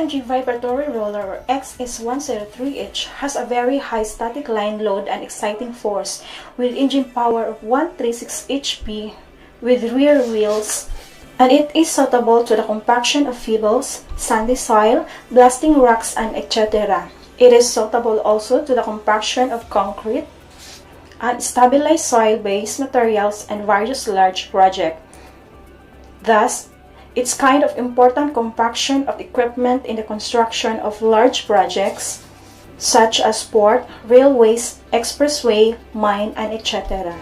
XCMG vibratory roller or XS103H has a very high static line load and exciting force with engine power of 136 HP with rear wheels, and it is suitable to the compaction of pebbles, sandy soil, blasting rocks, and etc. It is suitable also to the compaction of concrete and stabilized soil-based materials and various large projects. Thus, it's kind of important compaction of equipment in the construction of large projects such as port, railways, expressway, mine, and etc.